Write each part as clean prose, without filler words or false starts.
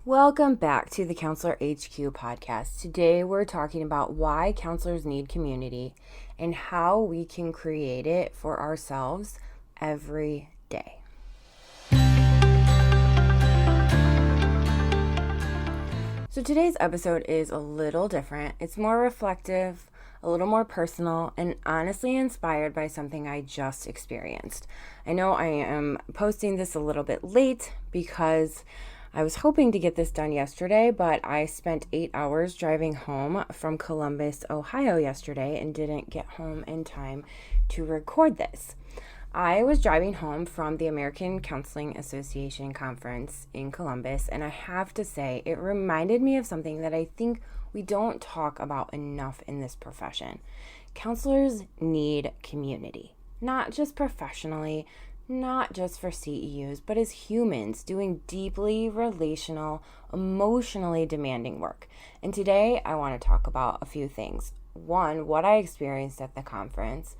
Welcome back to the Counselor HQ podcast. Today we're talking about why counselors need community and how we can create it for ourselves every day. So today's episode is a little different. It's more reflective, a little more personal, and honestly inspired by something I just experienced. I know I am posting this a little bit late because I was hoping to get this done yesterday, but I spent 8 hours driving home from Columbus, Ohio yesterday and didn't get home in time to record this. I was driving home from the American Counseling Association conference in Columbus, and I have to say it reminded me of something that I think we don't talk about enough in this profession. Counselors need community, not just professionally, not just for CEUs, but as humans doing deeply relational, emotionally demanding work. And today I want to talk about a few things. One, what I experienced at the conference.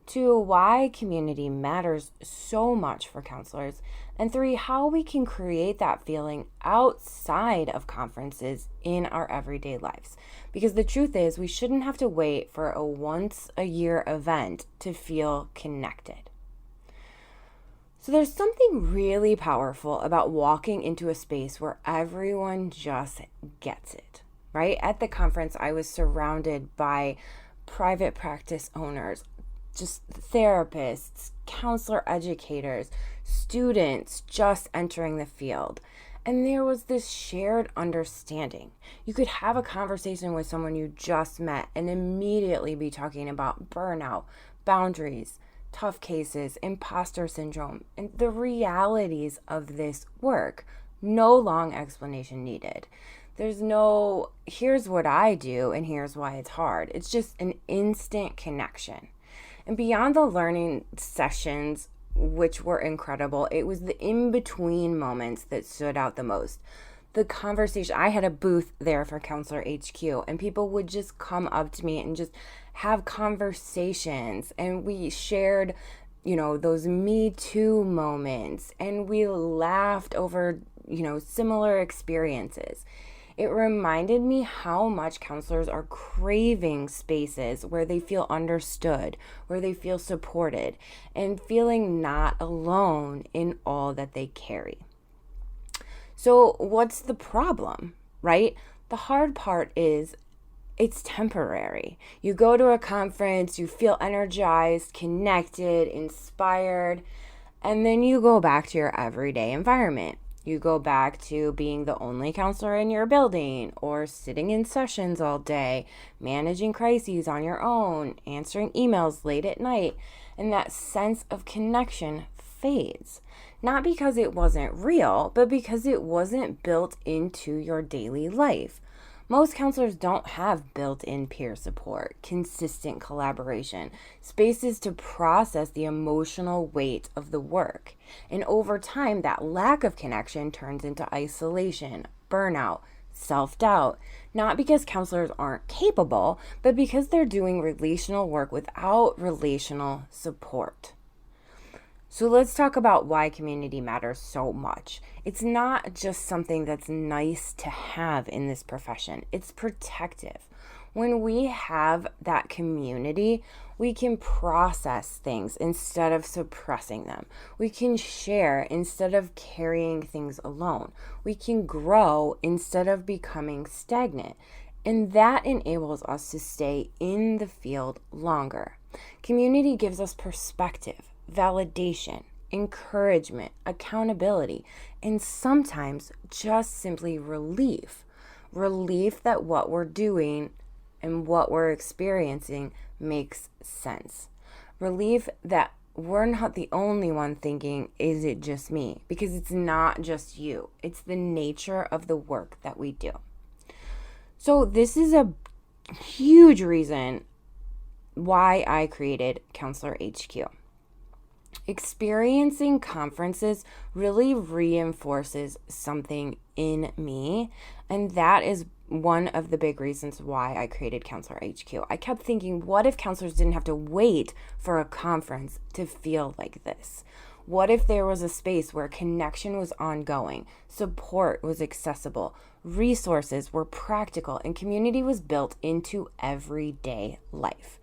Two, why community matters so much for counselors. And three, how we can create that feeling outside of conferences in our everyday lives. Because the truth is, we shouldn't have to wait for a once-a-year event to feel connected. So there's something really powerful about walking into a space where everyone just gets it, right? At the conference, I was surrounded by private practice owners, just therapists, counselor educators, students just entering the field. And there was this shared understanding. You could have a conversation with someone you just met and immediately be talking about burnout, boundaries, tough cases, imposter syndrome, and the realities of this work. No long explanation needed. There's no, here's what I do and here's why it's hard. It's just an instant connection. And beyond the learning sessions, which were incredible, it was the in-between moments that stood out the most. The conversation, I had a booth there for Counselor HQ, and people would just come up to me and just have conversations, and we shared, those Me Too moments, and we laughed over, similar experiences. It reminded me how much counselors are craving spaces where they feel understood, where they feel supported, and feeling not alone in all that they carry. So what's the problem, right? The hard part is it's temporary. You go to a conference, you feel energized, connected, inspired, and then you go back to your everyday environment. You go back to being the only counselor in your building or sitting in sessions all day, managing crises on your own, answering emails late at night, and that sense of connection fades. Not because it wasn't real, but because it wasn't built into your daily life. Most counselors don't have built-in peer support, consistent collaboration, spaces to process the emotional weight of the work. And over time, that lack of connection turns into isolation, burnout, self-doubt, not because counselors aren't capable, but because they're doing relational work without relational support. So let's talk about why community matters so much. It's not just something that's nice to have in this profession. It's protective. When we have that community, we can process things instead of suppressing them. We can share instead of carrying things alone. We can grow instead of becoming stagnant. And that enables us to stay in the field longer. Community gives us perspective, validation, encouragement, accountability, and sometimes just simply relief. Relief that what we're doing and what we're experiencing makes sense. Relief that we're not the only one thinking, is it just me? Because it's not just you. It's the nature of the work that we do. So this is a huge reason why I created Counselor HQ. Experiencing conferences really reinforces something in me, and that is one of the big reasons why I created Counselor HQ. I kept thinking, what if counselors didn't have to wait for a conference to feel like this? What if there was a space where connection was ongoing, support was accessible, resources were practical, and community was built into everyday life?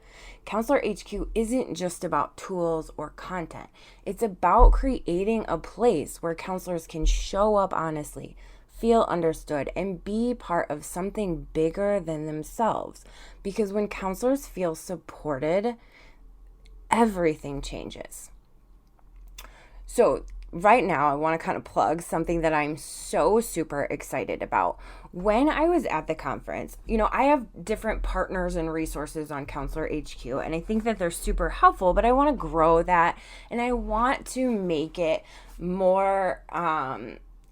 Counselor HQ isn't just about tools or content. It's about creating a place where counselors can show up honestly, feel understood, and be part of something bigger than themselves. Because when counselors feel supported, everything changes. So right now, I want to kind of plug something that I'm so super excited about. When I was at the conference, I have different partners and resources on Counselor HQ, and I think that they're super helpful, but I want to grow that, and I want to make it more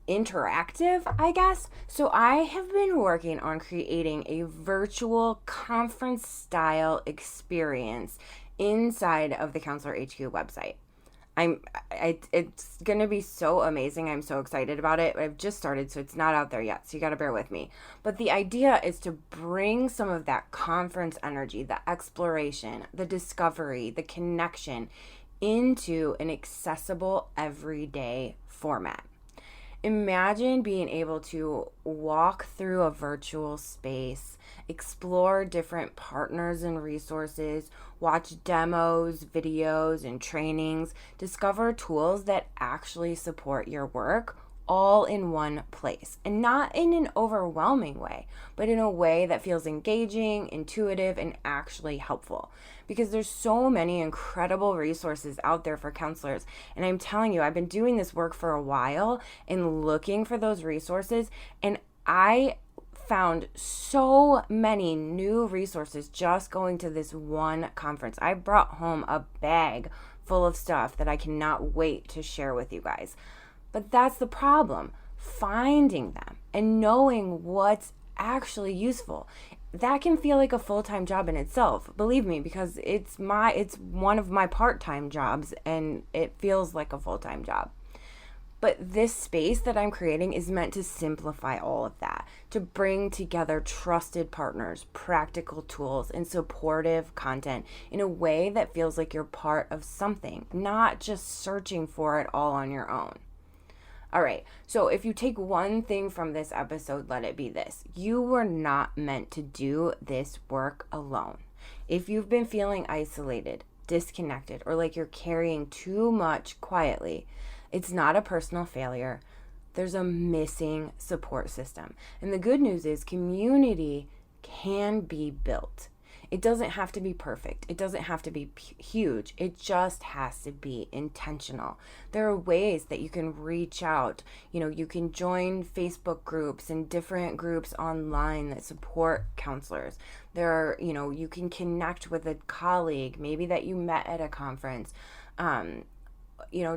interactive, I guess. So I have been working on creating a virtual conference style experience inside of the Counselor HQ website. It's going to be so amazing. I'm so excited about it. I've just started, so it's not out there yet. So you got to bear with me. But the idea is to bring some of that conference energy, the exploration, the discovery, the connection into an accessible everyday format. Imagine being able to walk through a virtual space, explore different partners and resources, watch demos, videos, and trainings, discover tools that actually support your work all in one place. And not in an overwhelming way, but in a way that feels engaging, intuitive, and actually helpful. Because there's so many incredible resources out there for counselors. And I'm telling you, I've been doing this work for a while and looking for those resources. And I found so many new resources just going to this one conference. I brought home a bag full of stuff that I cannot wait to share with you guys. But that's the problem, finding them and knowing what's actually useful. That can feel like a full-time job in itself, believe me, because it's one of my part-time jobs and it feels like a full-time job. But this space that I'm creating is meant to simplify all of that, to bring together trusted partners, practical tools, and supportive content in a way that feels like you're part of something, not just searching for it all on your own. All right, so if you take one thing from this episode, let it be this. You were not meant to do this work alone. If you've been feeling isolated, disconnected, or like you're carrying too much quietly, it's not a personal failure. There's a missing support system. And the good news is community can be built. It doesn't have to be perfect. It doesn't have to be huge. It just has to be intentional. There are ways that you can reach out. You can join Facebook groups and different groups online that support counselors. There are, you can connect with a colleague, maybe that you met at a conference.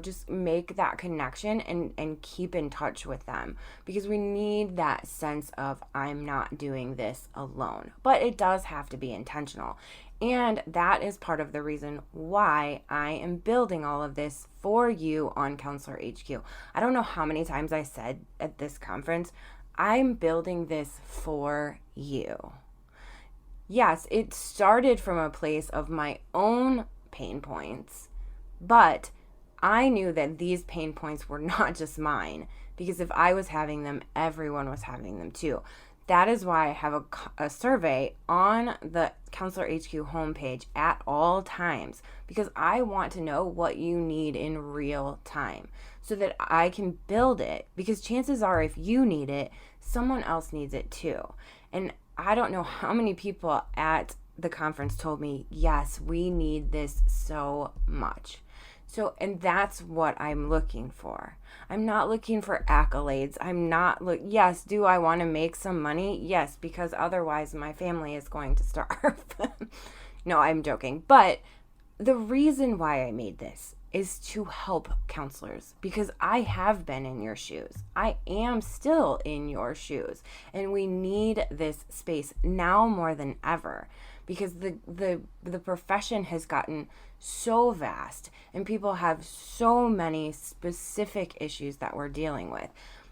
Just make that connection and keep in touch with them, because we need that sense of I'm not doing this alone. But it does have to be intentional. And that is part of the reason why I am building all of this for you on Counselor HQ. I don't know how many times I said at this conference, I'm building this for you. Yes, it started from a place of my own pain points, but I knew that these pain points were not just mine, because if I was having them, everyone was having them too. That is why I have a survey on the Counselor HQ homepage at all times, because I want to know what you need in real time so that I can build it, because chances are if you need it, someone else needs it too. And I don't know how many people at the conference told me, yes, we need this so much. So, and that's what I'm looking for. I'm not looking for accolades. Yes, do I want to make some money? Yes, because otherwise my family is going to starve. No, I'm joking. But the reason why I made this is to help counselors, because I have been in your shoes. I am still in your shoes. And we need this space now more than ever, because the profession has gotten so vast and people have so many specific issues that we're dealing with.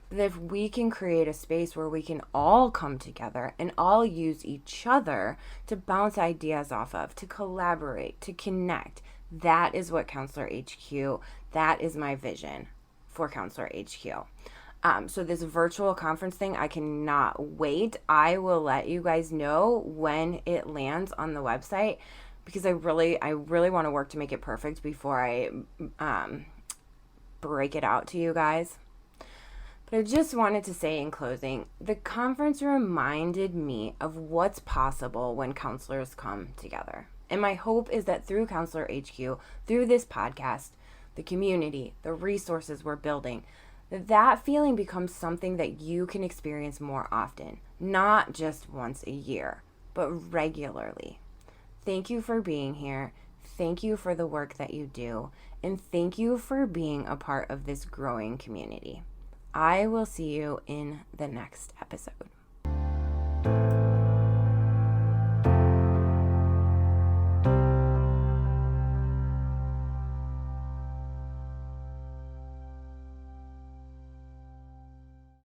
But if we can create a space where we can all come together and all use each other to bounce ideas off of, to collaborate, to connect, that is what Counselor HQ, That is my vision for Counselor HQ. So this virtual conference thing, I cannot wait. I will let you guys know when it lands on the website, because I really want to work to make it perfect before I break it out to you guys. But I just wanted to say in closing, the conference reminded me of what's possible when counselors come together. And my hope is that through Counselor HQ, through this podcast, the community, the resources we're building, that feeling becomes something that you can experience more often, not just once a year, but regularly. Thank you for being here. Thank you for the work that you do. And thank you for being a part of this growing community. I will see you in the next episode.